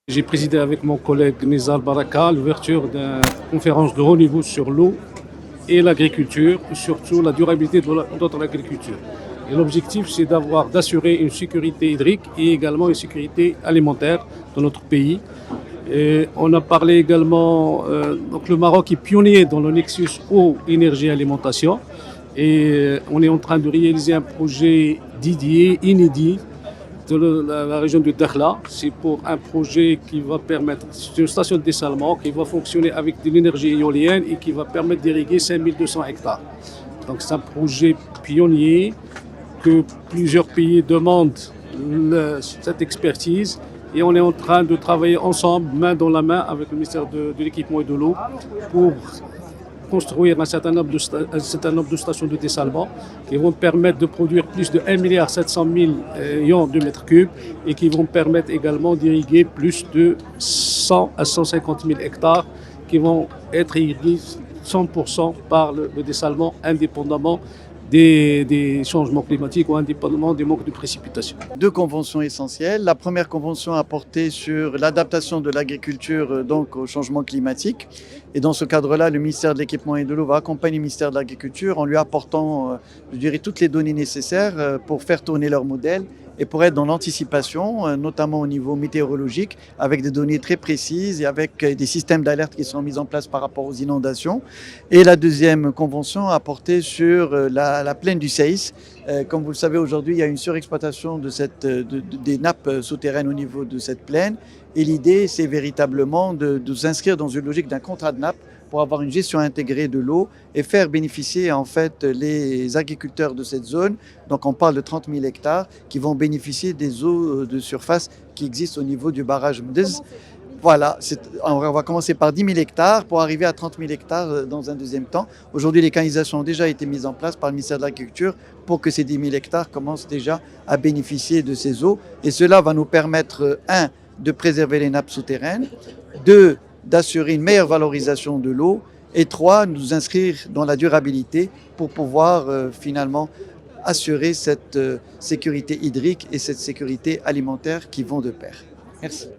J'ai présidé avec mon collègue Nizar Baraka l'ouverture d'une conférence de haut niveau sur l'eau et l'agriculture, et surtout la durabilité de notre agriculture. Et l'objectif, c'est d'assurer une sécurité hydrique et également une sécurité alimentaire dans notre pays. Et on a parlé également, donc le Maroc est pionnier dans le nexus eau, énergie, alimentation. Et on est en train de réaliser un projet dédié, inédit, de la région de Dakhla. C'est pour un projet qui va permettre, c'est une station de dessalement qui va fonctionner avec de l'énergie éolienne et qui va permettre d'irriguer 5200 hectares. Donc c'est un projet pionnier que plusieurs pays demandent cette expertise et on est en train de travailler ensemble, main dans la main, avec le ministère de l'équipement et de l'eau pour construire un certain nombre de stations de dessalement qui vont permettre de produire plus de 1,7 milliard de mètres cubes et qui vont permettre également d'irriguer plus de 100 à 150 000 hectares qui vont être irrigués 100% par le dessalement indépendamment des changements climatiques ou indépendamment des manques de précipitations. Deux conventions essentielles. La première convention a porté sur l'adaptation de l'agriculture donc au changement climatique. Et dans ce cadre-là, le ministère de l'Équipement et de l'eau va accompagner le ministère de l'Agriculture en lui apportant, je dirais, toutes les données nécessaires pour faire tourner leur modèle et pour être dans l'anticipation, notamment au niveau météorologique, avec des données très précises et avec des systèmes d'alerte qui sont mis en place par rapport aux inondations. Et la deuxième convention a porté sur la plaine du Seis. Comme vous le savez, aujourd'hui, il y a une surexploitation des nappes souterraines au niveau de cette plaine. Et l'idée, c'est véritablement de s'inscrire dans une logique d'un contrat de nappe pour avoir une gestion intégrée de l'eau et faire bénéficier en fait les agriculteurs de cette zone. Donc on parle de 30 000 hectares qui vont bénéficier des eaux de surface qui existent au niveau du barrage Mdez. Voilà, on va commencer par 10 000 hectares pour arriver à 30 000 hectares dans un deuxième temps. Aujourd'hui, les canalisations ont déjà été mises en place par le ministère de l'Agriculture pour que ces 10 000 hectares commencent déjà à bénéficier de ces eaux. Et cela va nous permettre, de préserver les nappes souterraines, d'assurer une meilleure valorisation de l'eau et nous inscrire dans la durabilité pour pouvoir finalement assurer cette sécurité hydrique et cette sécurité alimentaire qui vont de pair. Merci.